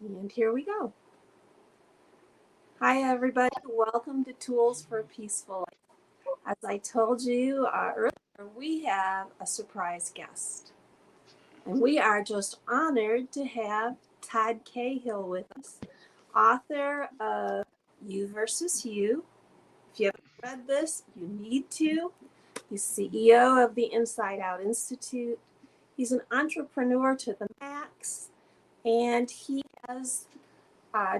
And here we go. Hi, everybody. Welcome to Tools for a Peaceful Life. As I told you earlier, we have a surprise guest. And we are just honored to have Todd Cahill with us, author of You versus You. If you haven't read this, you need to. He's CEO of the Inside Out Institute. He's an entrepreneur to the max, and he has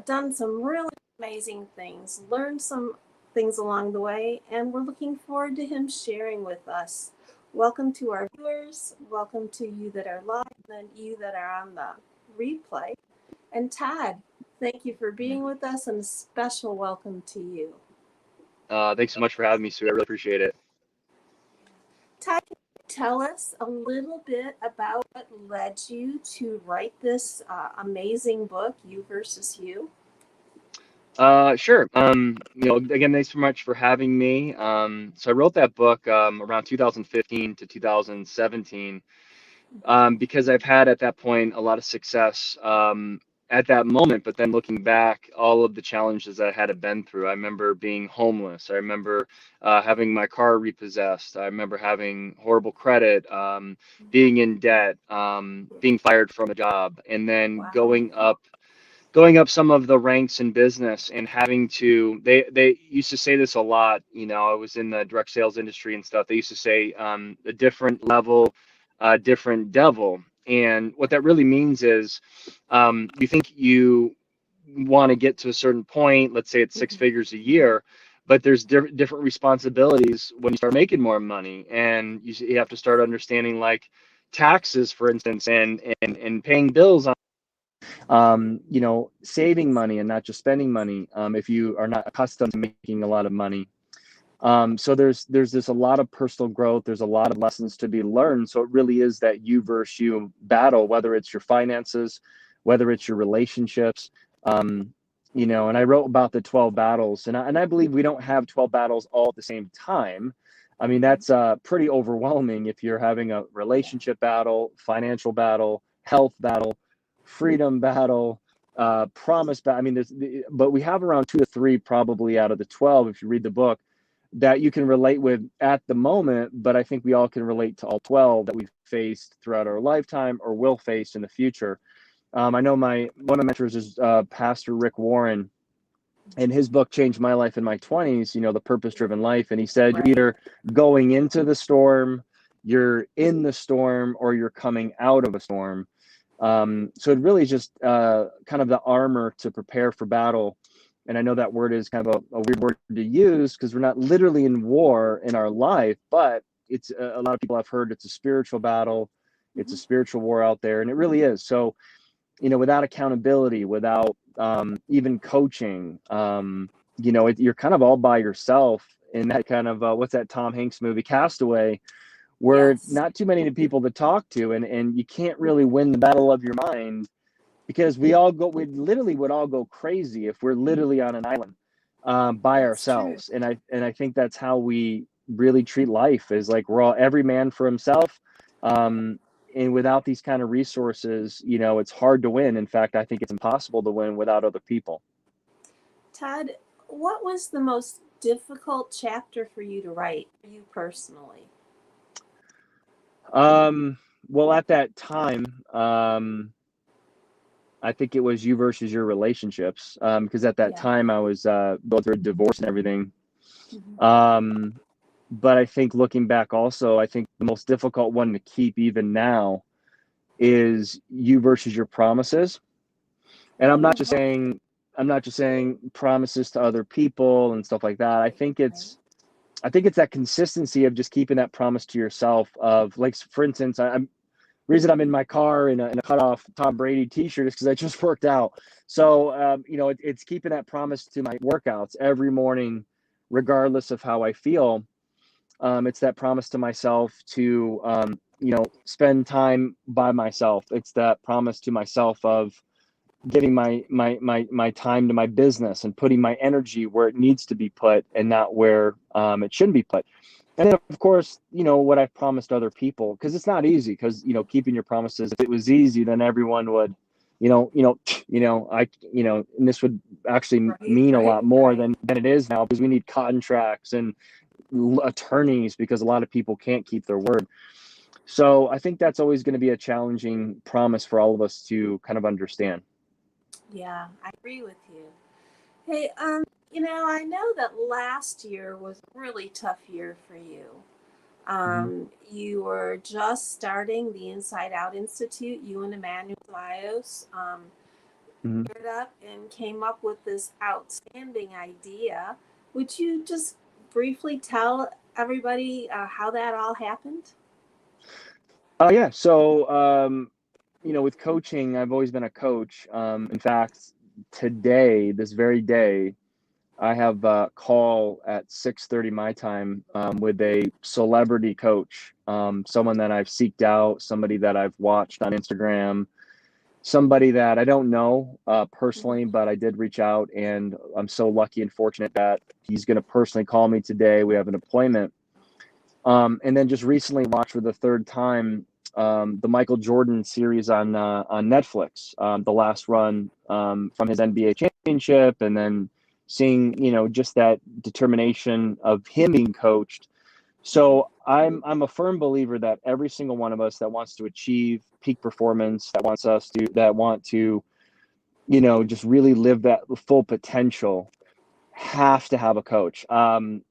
done some really amazing things, learned some things along the way, and we're looking forward to him sharing with us. Welcome to our viewers. Welcome to you that are live and you that are on the replay. And Todd, thank you for being with us and a special welcome to you. Thanks so much for having me, Sue. I really appreciate it. Todd, can you tell us a little bit about what led you to write this amazing book, You versus You? Sure. Again, thanks so much for having me. So I wrote that book around 2015 to 2017 because I've had at that point a lot of success at that moment. But then looking back, all of the challenges that I had been through. I remember being homeless. I remember having my car repossessed. I remember having horrible credit, being in debt, being fired from a job, and then Wow. going up some of the ranks in business and having to they used to say this a lot. I was in the direct sales industry and stuff. They used to say a different level, different devil. And what that really means is you think you want to get to a certain point, let's say it's six Mhm. figures a year, but there's different responsibilities when you start making more money, and you have to start understanding like taxes, for instance, and paying bills, saving money and not just spending money, if you are not accustomed to making a lot of money. So there's this a lot of personal growth. There's a lot of lessons to be learned. So it really is that you versus you battle, whether it's your finances, whether it's your relationships. And I wrote about the 12 battles, and I believe we don't have 12 battles all at the same time. I mean, Mhm. that's pretty overwhelming if you're having a relationship battle, financial battle, health battle, freedom battle, promise battle. I mean, but we have around two to three probably out of the 12, if you read the book, that you can relate with at the moment, but I think we all can relate to all 12 that we've faced throughout our lifetime or will face in the future. I know one of my mentors is Pastor Rick Warren, and his book changed my life in my 20s, The Purpose Driven Life. And he said, you're Right. either going into the storm, you're in the storm, or you're coming out of a storm. So it really is just kind of the armor to prepare for battle. And I know that word is kind of a weird word to use because we're not literally in war in our life, but it's a lot of people have heard it's a spiritual battle, it's a Mhm. spiritual war out there, and it really is. So, without accountability, without even coaching, you're kind of all by yourself in that kind of what's that Tom Hanks movie, Castaway, where Yes. not too many people to talk to, and you can't really win the battle of your mind because we literally would all go crazy if we're literally on an island by That's true. ourselves. And I think that's how we really treat life, is like we're all every man for himself. Um, and without these kind of resources, it's hard to win. In fact, I think it's impossible to win without other people. Todd, what was the most difficult chapter for you to write, for you personally? Well, at that time, I think it was you versus your relationships, because at that Yeah. time I was going through a divorce and everything. Mhm. Um, but I think looking back also, I think the most difficult one to keep even now is you versus your promises. And Oh, okay. I'm not just saying promises to other people and stuff like that. Right. Right. I think it's that consistency of just keeping that promise to yourself of, like, for instance, I'm reason I'm in my car in a cut off Tom Brady t-shirt is because I just worked out. So it's keeping that promise to my workouts every morning, regardless of how I feel. It's that promise to myself to spend time by myself. It's that promise to myself of giving my time to my business and putting my energy where it needs to be put and not where it shouldn't be put. And then, of course, what I've promised other people, because it's not easy, because keeping your promises, if it was easy, then everyone would and this would actually Right, mean a right, lot more right. than it is now, because we need contracts and attorneys, because a lot of people can't keep their word. So I think that's always going to be a challenging promise for all of us to kind of understand. Yeah, I agree with you. Hey, I know that last year was a really tough year for you. Hmm. You were just starting the Inside Out Institute. You and Emmanuel Zayos Hmm. geared up and came up with this outstanding idea. Would you just briefly tell everybody how that all happened? Yeah. So, with coaching, I've always been a coach. In fact, today, this very day, I have a call at 6:30 my time, with a celebrity coach, someone that I've seeked out, somebody that I've watched on Instagram, somebody that I don't know Mhm. personally, but I did reach out, and I'm so lucky and fortunate that he's going to personally call me today. We have an appointment. And then just recently watched for the third time the Michael Jordan series on Netflix, the last run from his NBA championship, and then seeing just that determination of him being coached. So I'm a firm believer that every single one of us that wants to achieve peak performance, that want to just really live that full potential, have to have a coach. And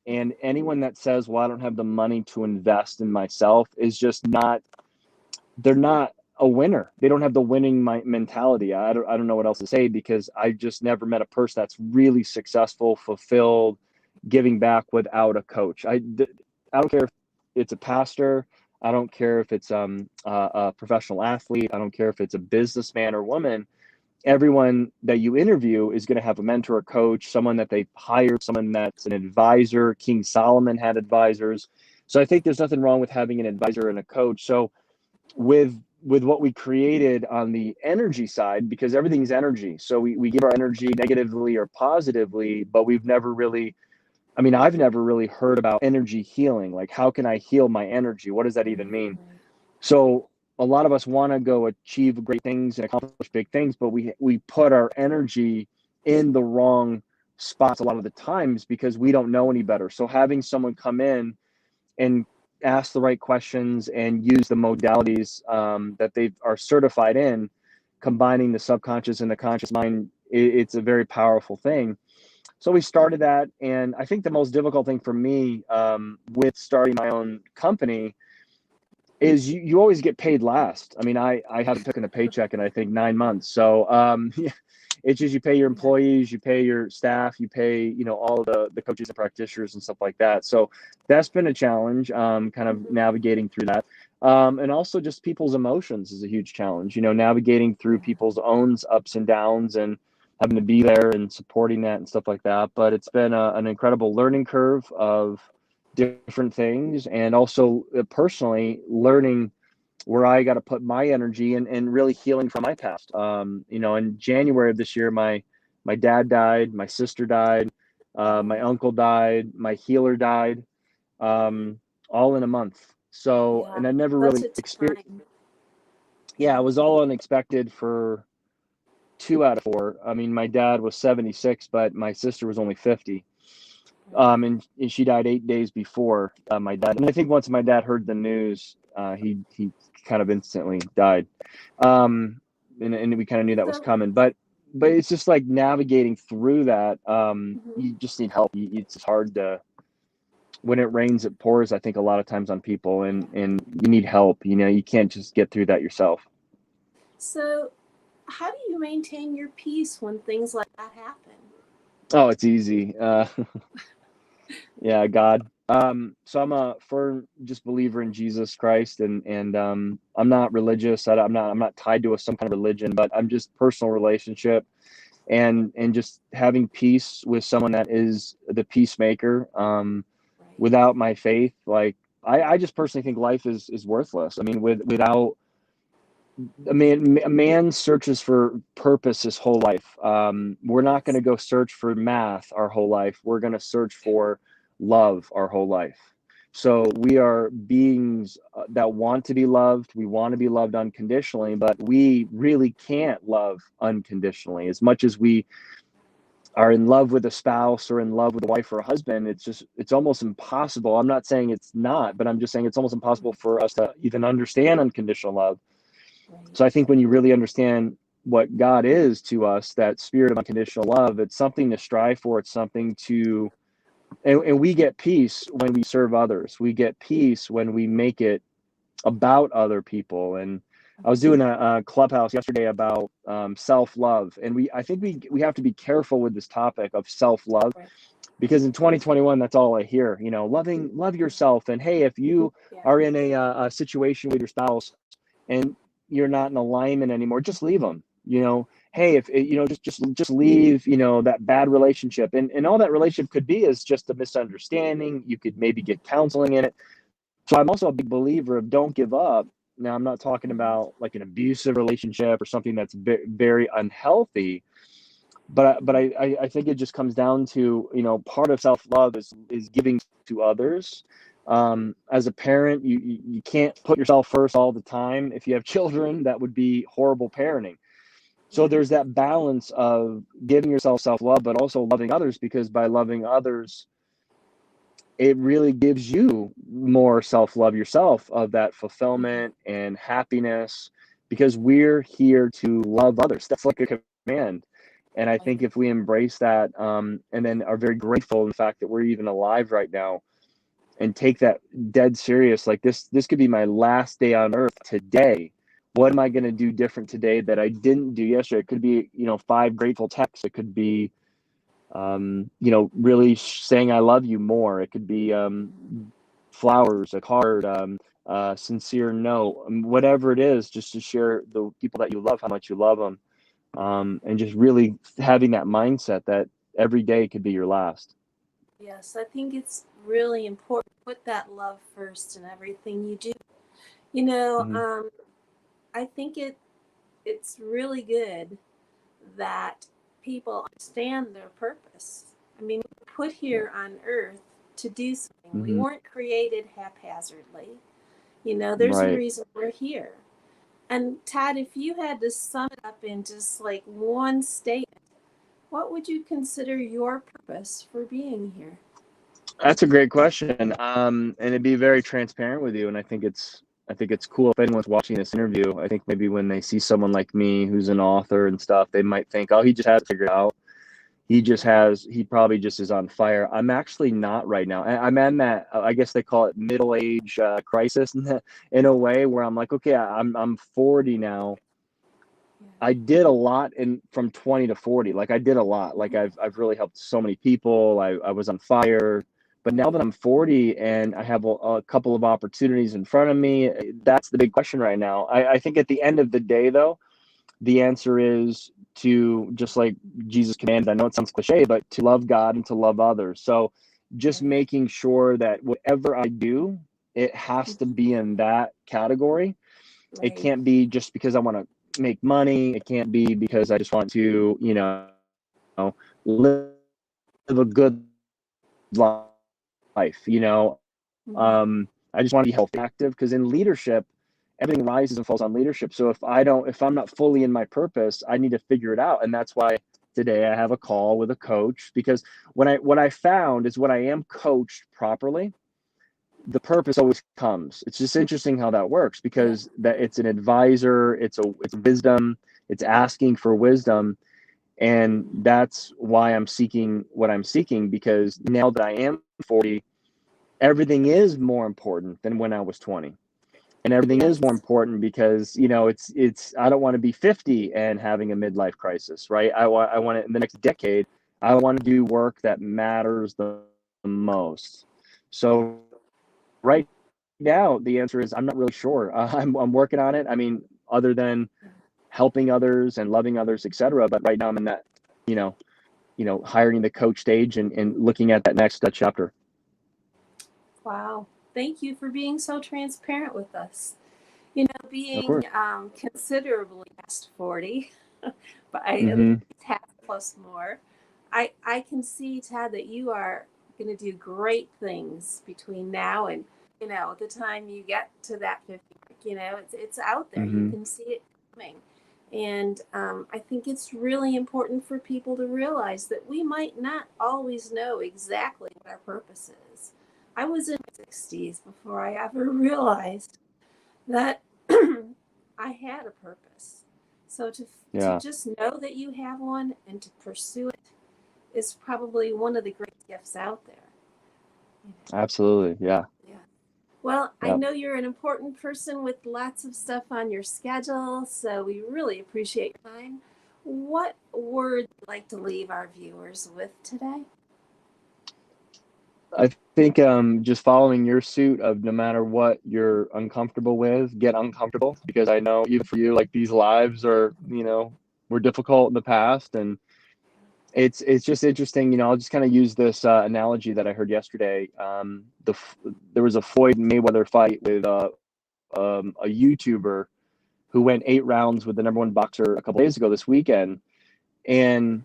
anyone that says, well, I don't have the money to invest in myself, is just not, they're not a winner. They don't have the winning mentality. I don't know what else to say, because I just never met a person that's really successful, fulfilled, giving back without a coach. I don't care if it's a pastor. I don't care if it's a professional athlete. I don't care if it's a businessman or woman. Everyone that you interview is going to have a mentor, a coach, someone that they've hired, someone that's an advisor. King Solomon had advisors. So I think there's nothing wrong with having an advisor and a coach. So with what we created on the energy side, because everything's energy. So we give our energy negatively or positively, but I've never really heard about energy healing. Like, how can I heal my energy? What does that even mean? Right. So a lot of us want to go achieve great things and accomplish big things, but we put our energy in the wrong spots a lot of the times, because we don't know any better. So having someone come in and ask the right questions and use the modalities that they are certified in, combining the subconscious and the conscious mind, it's a very powerful thing. So we started that, and I think the most difficult thing for me with starting my own company is you always get paid last. I haven't taken a paycheck in, I think, 9 months. So it's just, you pay your Yeah. employees, you pay your staff, you pay all the coaches and practitioners and stuff like that. So that's been a challenge, kind of Mhm. navigating through that. And also just people's emotions is a huge challenge. Navigating through Yeah. people's own ups and downs, and having to be there and supporting that and stuff like that. But it's been an incredible learning curve of different things, and also personally learning where I got to put my energy, and really healing from my past. In January of this year, my dad died, my sister died, my Oh, uncle died, my healer died, all in a month. So, yeah. and I never Such really a experienced. time. Yeah, Yeah. it was all unexpected for 2 out of 4. My dad was 76, but my sister was only 50. Right. And she died 8 days before my dad. And I think once my dad heard the news, he kind of instantly died. And we kind of knew that was So, coming. But it's just like navigating through that. mhm. You just need help. It's just hard to, when it rains, it pours. I think a lot of times on people, Yeah. and you need help. You can't just get through that yourself. So, how do you maintain your peace when things like that happen? Oh, it's easy. Yeah, God. So I'm a firm just believer in Jesus Christ, and I'm not religious. I'm not tied to some kind of religion, but I'm just personal relationship, and just having peace with someone that is the peacemaker. Right. Without my faith, like, I just personally think life is worthless. Without a man searches for purpose his whole life. We're not going Yes. to go search for math our whole life. We're going to search for love our whole life. So we are beings that want to be loved. We want to be loved unconditionally, but we really can't love unconditionally. As much as we are in love with a spouse or in love with a wife or a husband, it's almost impossible. I'm not saying it's not, but I'm just saying it's almost impossible for us to even understand unconditional love. Right. So I think when you really understand what God is to us, that spirit of unconditional love, it's something to strive for. It's something to, and we get peace when we serve others. We get peace when we make it about other people. And I was doing a clubhouse yesterday about self-love, and I think we have to be careful with this topic of self-love, Right. because in 2021, that's all I hear. Love yourself, and hey, if you Yeah. are in a situation with your spouse and you're not in alignment anymore, just leave them. Hey, if just leave. That bad relationship, and all that relationship could be is just a misunderstanding. You could maybe get counseling in it. So I'm also a big believer of don't give up. Now, I'm not talking about like an abusive relationship or something that's very unhealthy, but I think it just comes down to, part of self-love is giving to others. As a parent, you can't put yourself first all the time. If you have children, that would be horrible parenting. So there's that balance of giving yourself self-love, but also loving others, because by loving others, it really gives you more self-love yourself, of that fulfillment and happiness, because we're here to love others. That's like a command. And I think if we embrace that, and then are very grateful in the fact that we're even alive right now, and take that dead serious, like this could be my last day on earth today. What am I going to do different today that I didn't do yesterday? It could be, 5 grateful texts. It could be, really saying I love you more. It could be flowers, a card, sincere note, whatever it is, just to share the people that you love, how much you love them, and just really having that mindset that every day could be your last. Yes, I think it's really important to put that love first in everything you do. You know, Mm-hmm. um, I think it's really good that people understand their purpose. I mean, we're put Yeah. here on earth to do something. We Mm-hmm. weren't created haphazardly. There's a Right. reason we're here. And Todd, if you had to sum it up in just like one statement, what would you consider your purpose for being here? That's a great question. And to be very transparent with you, and I think it's cool if anyone's watching this interview. I think maybe when they see someone like me who's an author and stuff, they might think, oh, he just has it figured out. He probably just is on fire. I'm actually not right now. I'm in that, I guess they call it middle age crisis in a way, where I'm like, okay, I'm 40 now. I did a lot from 20 to 40. Like I did a lot. Like I've really helped so many people. I was on fire. But now that I'm 40 and I have a couple of opportunities in front of me, that's the big question right now. I think at the end of the day, though, the answer is to, just like Jesus commanded, I know it sounds cliche, but to love God and to love others. So just Right. making sure that whatever I do, it has to be in that category. It Right. can't be just because I want to make money. It can't be because I just want to, live a good life. Mhm. I just want to be healthy, active, because in leadership, everything rises and falls on leadership. So if I'm not fully in my purpose, I need to figure it out. And that's why today I have a call with a coach, because what I found is when I am coached properly, the purpose always comes. It's just interesting how that works, Yeah. because that it's an advisor, it's wisdom, it's asking for wisdom. And that's why I'm seeking what I'm seeking, because now that I am 40, everything is more important than when I was 20. And everything is more Yes. important because, I don't want to be 50 and having a midlife crisis, right? I want it in the next decade. I want to do work that matters the most. So right now, the answer is I'm not really sure. I'm working on it. I mean, other than helping others and loving others, etc. But right now I'm in that, you know, hiring the coach stage, and looking at that next chapter. Wow. Thank you for being so transparent with us. Of course. Being considerably past 40, but at Hmm. least half plus more, I can see, Tad, that you are going to do great things between now and, the time you get to that 50 mark. It's out there. You Hmm. can see it coming. And I think it's really important for people to realize that we might not always know exactly what our purpose is. I was in my 60s before I ever realized that I had a purpose. So to Yeah, just know that you have one and to pursue it is probably one of the great gifts out there. absolutely. Yeah. Yeah. Well, I Yeah. know you're an important person with lots of stuff on your schedule, so we really appreciate your time. What word would you like to leave our viewers with today? I think just following your suit of no matter what you're uncomfortable with, get uncomfortable, because I know even for you, like these lives are, were difficult in the past, and it's just interesting. I'll just kind of use this analogy that I heard yesterday. There was a Floyd Mayweather fight with a YouTuber who went 8 rounds with the number one boxer a couple days ago this weekend, and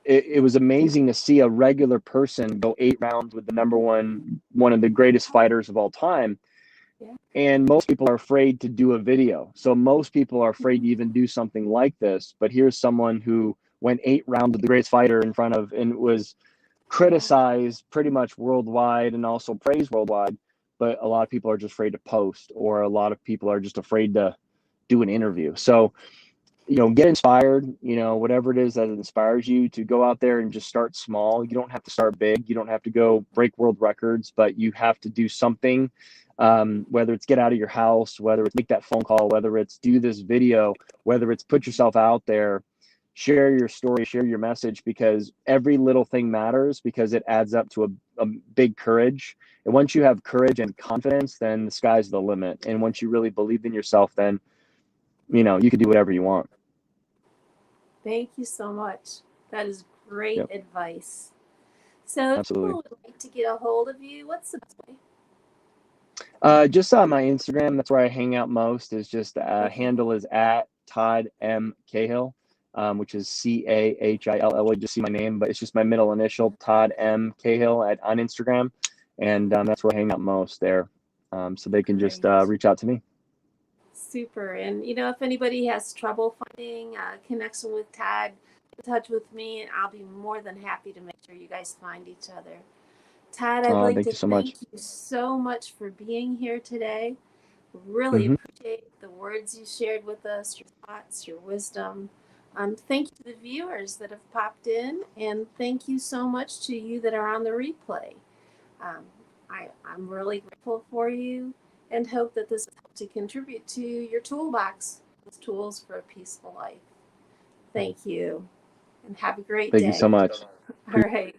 it was amazing to see a regular person go 8 rounds with the number one of the greatest fighters of all time. Yeah. And most people are afraid to do a video. So most people are afraid to Mhm. even do something like this. But here's someone who went 8 rounds with the greatest fighter in front of, and was Yeah. criticized pretty much worldwide and also praised worldwide. But a lot of people are just afraid to post, or a lot of people are just afraid to do an interview. So get inspired, whatever it is that inspires you to go out there and just start small. You don't have to start big. You don't have to go break world records, but you have to do something, whether it's get out of your house, whether it's make that phone call, whether it's do this video, whether it's put yourself out there, share your story, share your message, because every little thing matters, because it adds up to a big courage. And once you have courage and confidence, then the sky's the limit. And once you really believe in yourself, then, you can do whatever you want. Thank you so much. That is great Yep, advice. So if people absolutely. would like to get a hold of you, what's the best way? Just on my Instagram, that's where I hang out most. Is just Okay. handle is at Todd M Cahill, which is Cahill. You just see my name, but it's just my middle initial, Todd M Cahill on Instagram, and that's where I hang out most there. So they can just Great. reach out to me. Super. And if anybody has trouble finding a connection with Todd, get in touch with me and I'll be more than happy to make sure you guys find each other. Todd, I'd like Thank to you so much. thank you so much for being here today. Really Hmm. appreciate the words you shared with us, your thoughts, your wisdom. Thank you to the viewers that have popped in, and thank you so much to you that are on the replay. Um, I'm really grateful for you and hope that this helped to contribute to your toolbox with tools for a peaceful life. Thank you and have a great Thank you so day. much. All right.